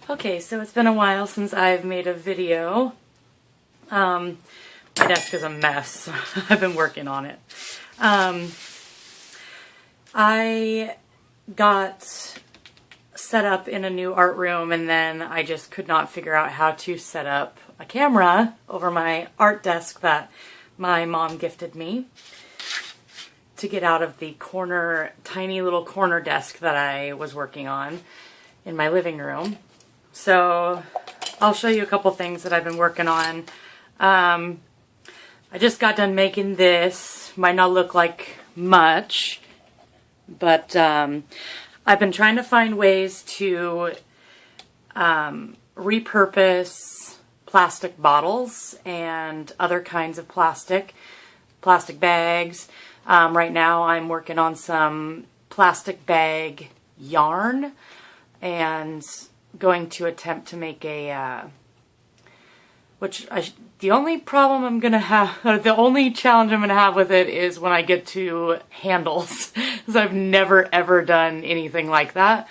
Okay, so it's been a while since I've made a video. My desk is a mess. I've been working on it. I got set up in a new art room, and then I just could not figure out how to set up a camera over my art desk that my mom gifted me to get out of the corner, tiny little corner desk that I was working on in my living room. So I'll show you a couple things that I've been working on. I just got done making this. Might not look like much, but I've been trying to find ways to repurpose plastic bottles and other kinds of plastic bags. Right now I'm working on some plastic bag yarn and going to attempt to make a, the only problem I'm going to have, or the only challenge I'm going to have with it is when I get to handles, because I've never ever done anything like that.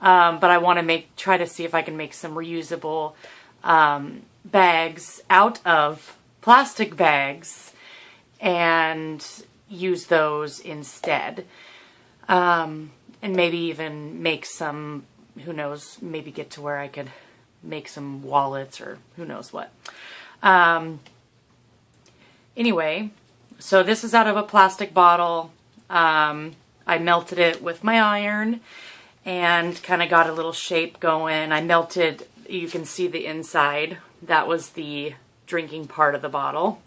But I want to try to see if I can make some reusable bags out of plastic bags and use those instead. And maybe even make some, who knows, maybe get to where I could make some wallets or who knows what. Anyway, so this is out of a plastic bottle. I melted it with my iron and kind of got a little shape going. I melted, you can see the inside. That was the drinking part of the bottle.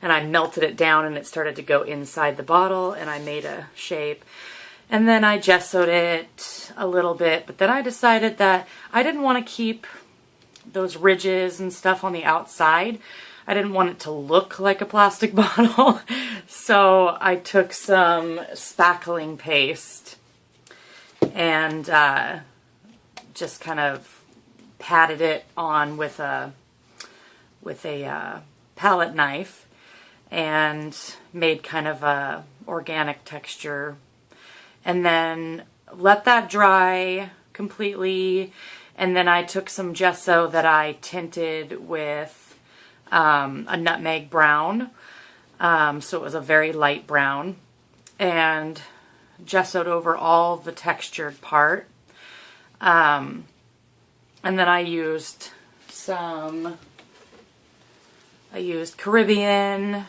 And I melted it down and it started to go inside the bottle, and I made a shape. And then I gessoed it a little bit, but then I decided that I didn't want to keep those ridges and stuff on the outside. I didn't want it to look like a plastic bottle. So I took some spackling paste and just kind of patted it on with a palette knife and made kind of a organic texture. And then let that dry completely. And then I took some gesso that I tinted with a nutmeg brown. So it was a very light brown. And gessoed over all the textured part. And then I used Caribbean.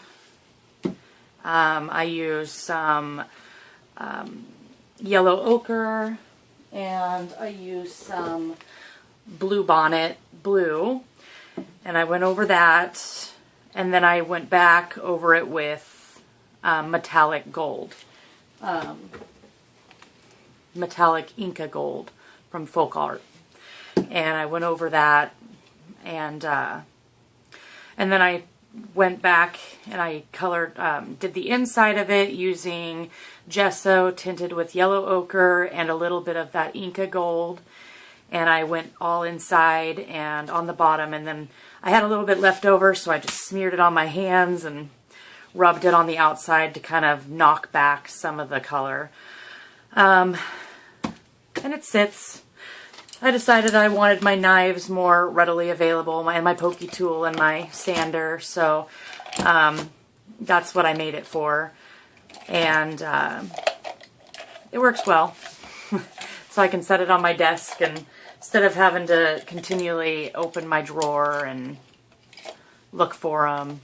I used some yellow ochre, and I used some blue bonnet blue, and I went over that, and then I went back over it with metallic gold, metallic Inca gold from Folk Art, and I went over that, and then I went back and I colored, did the inside of it using gesso tinted with yellow ochre and a little bit of that Inca gold. And I went all inside and on the bottom, and then I had a little bit left over, so I just smeared it on my hands and rubbed it on the outside to kind of knock back some of the color. And it sits. I decided I wanted my knives more readily available, and my pokey tool and my sander, so that's what I made it for. And it works well. So I can set it on my desk, and instead of having to continually open my drawer and look for them,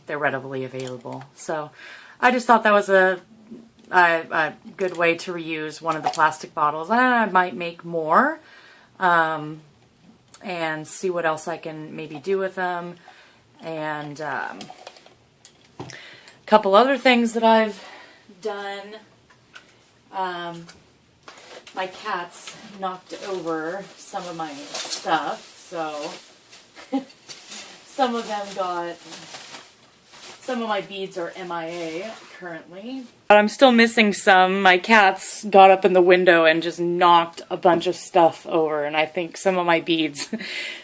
they're readily available. So I just thought that was a good way to reuse one of the plastic bottles. And I might make more and see what else I can maybe do with them. And a couple other things that I've done. My cats knocked over some of my stuff, so some of my beads are MIA currently. But I'm still missing some. My cats got up in the window and just knocked a bunch of stuff over, and I think some of my beads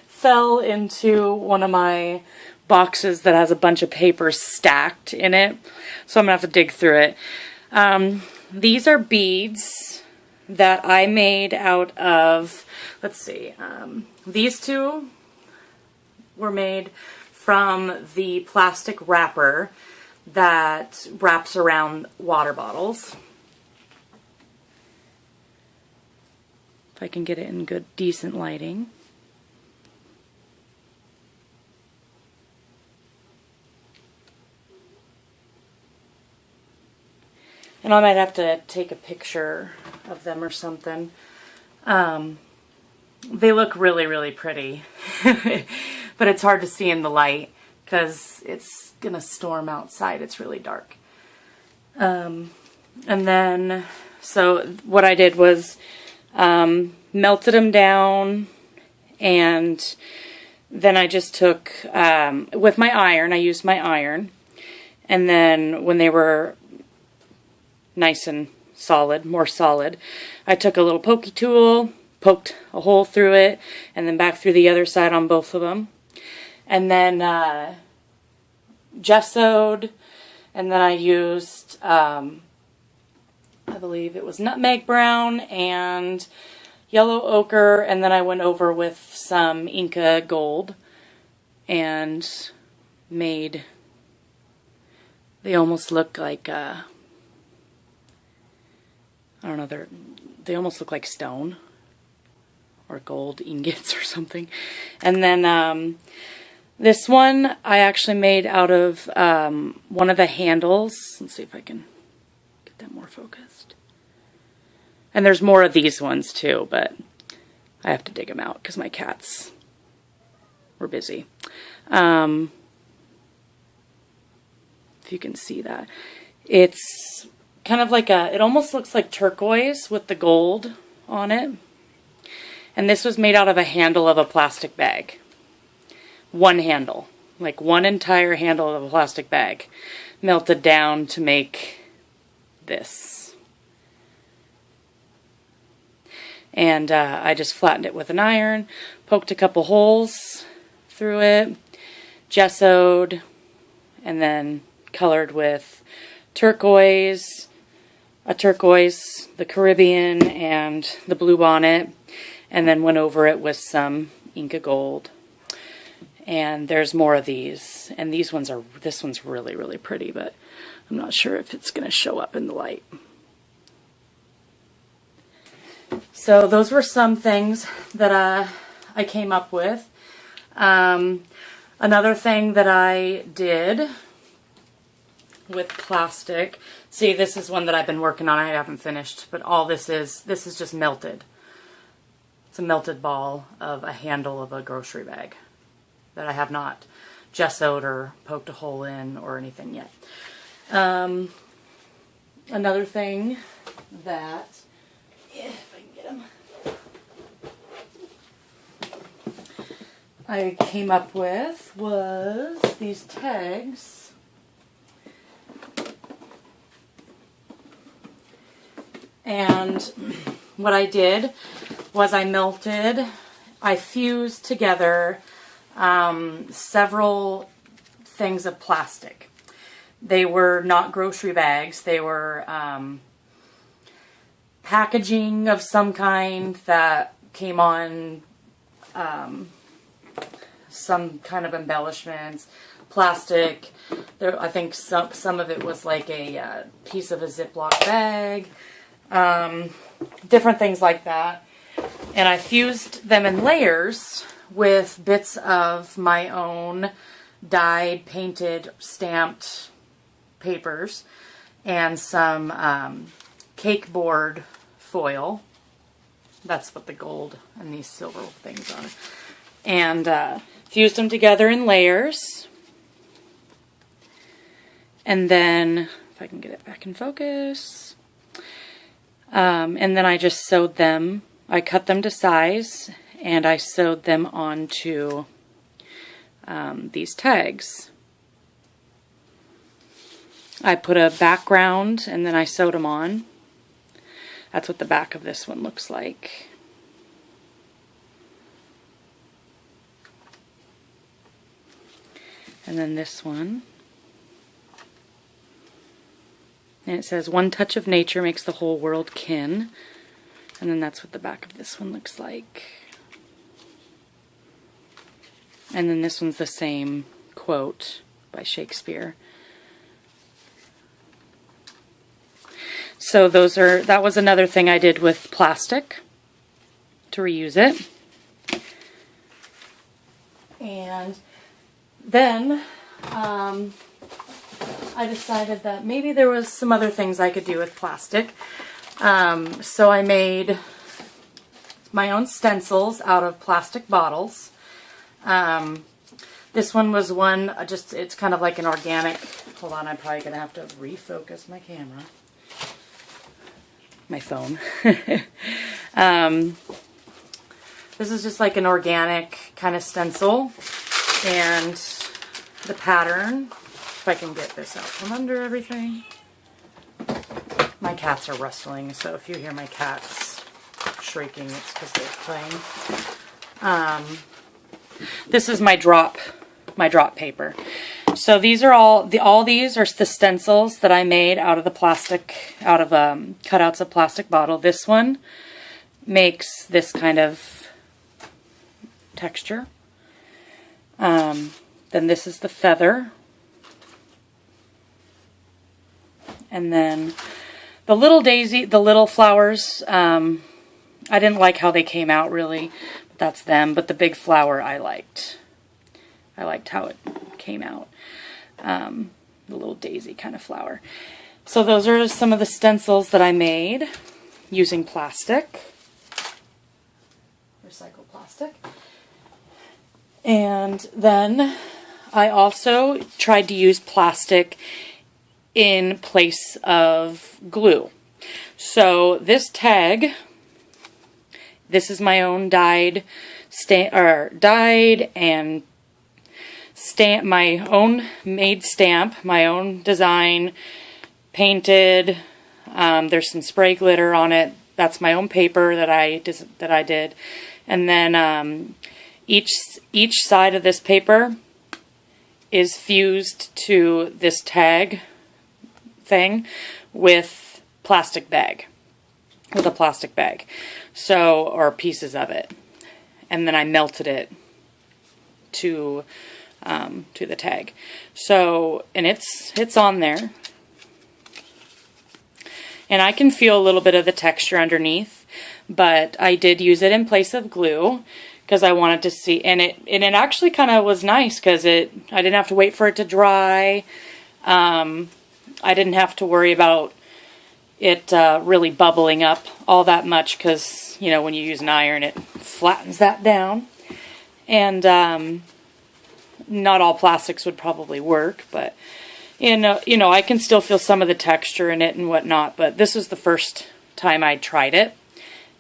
fell into one of my boxes that has a bunch of papers stacked in it, so I'm gonna have to dig through it. These are beads that I made out of, let's see, these two were made from the plastic wrapper that wraps around water bottles. If I can get it in good, decent lighting. And I might have to take a picture of them or something. They look really, really pretty. But it's hard to see in the light because it's going to storm outside. It's really dark. And then, so what I did was melted them down, and then I just took, with my iron, I used my iron, and then when they were nice and solid, more solid, I took a little pokey tool, poked a hole through it, and then back through the other side on both of them. And then gessoed, and then I used, I believe it was nutmeg brown and yellow ochre, and then I went over with some Inca gold and made, they almost look like, I don't know, they almost look like stone or gold ingots or something. And then this one I actually made out of one of the handles. Let's see if I can get that more focused. And there's more of these ones too, but I have to dig them out because my cats were busy. If you can see that. It's kind of like it almost looks like turquoise with the gold on it. And this was made out of a handle of a plastic bag. One handle, like one entire handle of a plastic bag, melted down to make this. And I just flattened it with an iron, poked a couple holes through it, gessoed, and then colored with turquoise, the Caribbean, and the bluebonnet, and then went over it with some Inca gold. And there's more of these, and this one's really, really pretty, but I'm not sure if it's going to show up in the light. So those were some things that I came up with. Another thing that I did with plastic, see, this is one that I've been working on. I haven't finished, but all this is just melted. It's a melted ball of a handle of a grocery bag that I have not gessoed or poked a hole in or anything yet. Another thing that, if I can get them, I came up with was these tags. And what I did was I fused together several things of plastic. They were not grocery bags. They were packaging of some kind that came on some kind of embellishments, plastic. I think some of it was like a piece of a Ziploc bag, different things like that. And I fused them in layers with bits of my own dyed, painted, stamped papers and some cake board foil. That's what the gold and these silver things are. And fused them together in layers. And then, if I can get it back in focus, and then I just sewed them. I cut them to size, and I sewed them onto these tags. I put a background, and then I sewed them on. That's what the back of this one looks like. And then this one. And it says, "One touch of nature makes the whole world kin." And then that's what the back of this one looks like. And then this one's the same quote by Shakespeare. So that was another thing I did with plastic to reuse it. And then I decided that maybe there was some other things I could do with plastic. So I made my own stencils out of plastic bottles. This one was one, it's kind of like an organic, hold on, I'm probably going to have to refocus my camera. My phone. This is just like an organic kind of stencil, and the pattern, if I can get this out from under everything. My cats are rustling, so if you hear my cats shrieking, it's because they're playing. This is my drop paper. So these are all these are the stencils that I made out of the plastic, out of cutouts of plastic bottle. This one makes this kind of texture. Then this is the feather. And then the little daisy, the little flowers, I didn't like how they came out really. That's them, but the big flower I liked. I liked how it came out. The little daisy kind of flower. So those are some of the stencils that I made using plastic. Recycled plastic. And then I also tried to use plastic in place of glue. So this tag, this is my own dyed and stamp, my own made stamp, my own design, painted. There's some spray glitter on it. That's my own paper that I did. And then each side of this paper is fused to this tag thing with a plastic bag. So, or pieces of it. And then I melted it to the tag. So, and it's on there. And I can feel a little bit of the texture underneath, but I did use it in place of glue because I wanted to see, and it actually kind of was nice because I didn't have to wait for it to dry. I didn't have to worry about it really bubbling up all that much because, you know, when you use an iron, it flattens that down. And not all plastics would probably work, but you know, I can still feel some of the texture in it and whatnot, but this was the first time I tried it,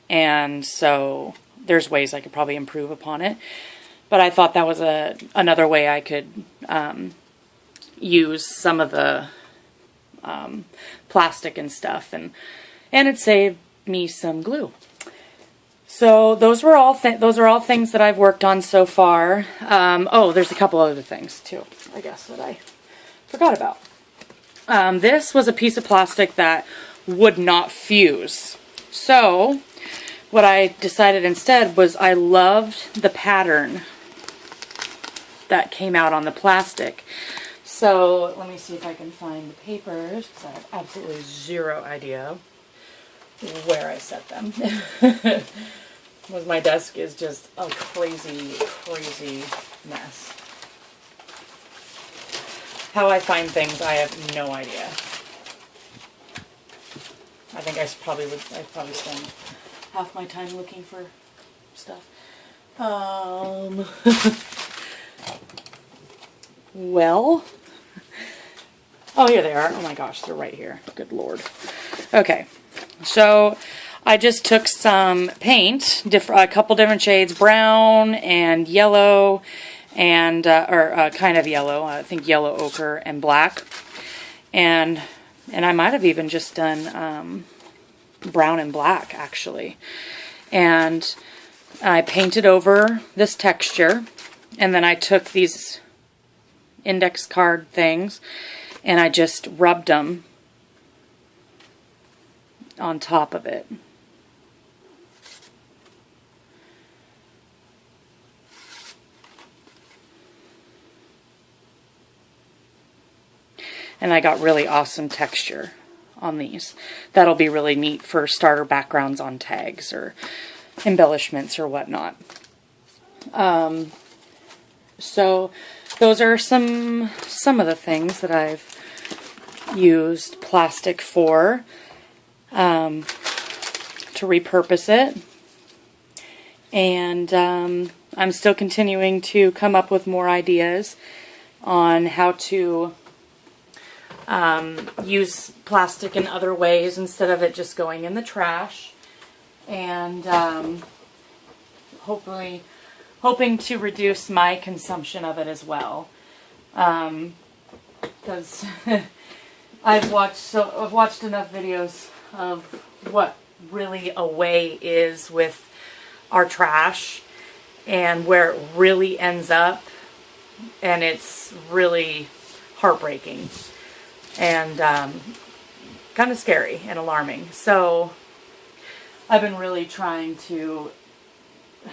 and so there's ways I could probably improve upon it, but I thought that was another way I could use some of the plastic and stuff, and it saved me some glue. So those are all things that I've worked on so far. Oh, there's a couple other things too, I guess, that I forgot about. This was a piece of plastic that would not fuse. So what I decided instead was I loved the pattern that came out on the plastic. So let me see if I can find the papers, because I have absolutely zero idea where I set them. Because my desk is just a crazy, crazy mess. How I find things, I have no idea. I think I'd probably spend half my time looking for stuff. Well, oh, here they are. Oh my gosh, they're right here. Good Lord. Okay, so I just took some paint, a couple different shades, brown and yellow, and kind of yellow. I think yellow ochre and black, and I might have even just done brown and black actually. And I painted over this texture, and then I took these index card things and I just rubbed them on top of it. and I got really awesome texture on these. That'll be really neat for starter backgrounds on tags or embellishments or whatnot. So those are some of the things that I've used plastic for, to repurpose it. And I'm still continuing to come up with more ideas on how to use plastic in other ways instead of it just going in the trash. And hoping to reduce my consumption of it as well. Because I've watched enough videos of what really a way is with our trash and where it really ends up, and it's really heartbreaking and kind of scary and alarming. So I've been really trying to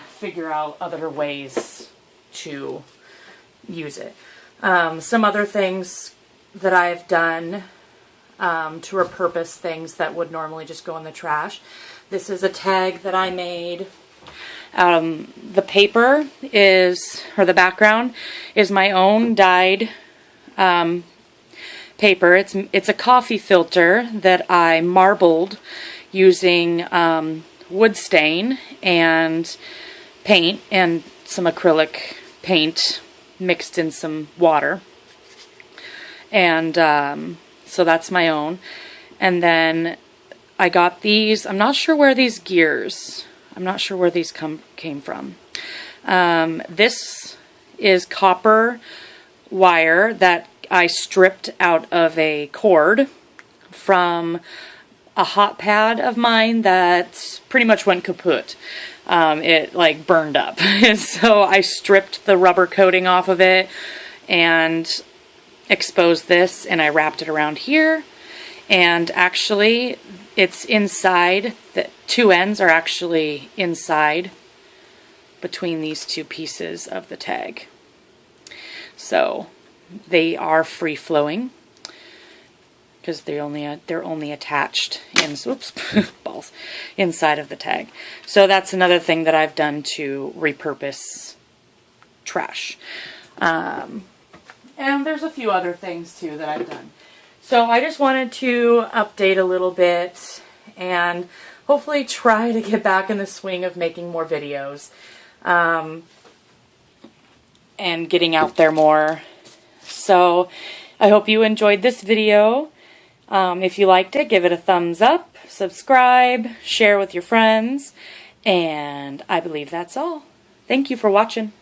figure out other ways to use it. Some other things that I've done to repurpose things that would normally just go in the trash. This is a tag that I made. The paper is, or the background is my own dyed paper. It's a coffee filter that I marbled using wood stain and paint and some acrylic paint mixed in some water. And so that's my own. And then I got these. I'm not sure where these gears, I'm not sure where these came from. This is copper wire that I stripped out of a cord from a hot pad of mine that pretty much went kaput. It like burned up. So I stripped the rubber coating off of it and exposed this, and I wrapped it around here. And actually it's inside, the two ends are actually inside between these two pieces of the tag. So they are free flowing because they're only attached in balls inside of the tag. So that's another thing that I've done to repurpose trash. And there's a few other things too that I've done. So I just wanted to update a little bit and hopefully try to get back in the swing of making more videos and getting out there more. So I hope you enjoyed this video. If you liked it, give it a thumbs up, subscribe, share with your friends, and I believe that's all. Thank you for watching.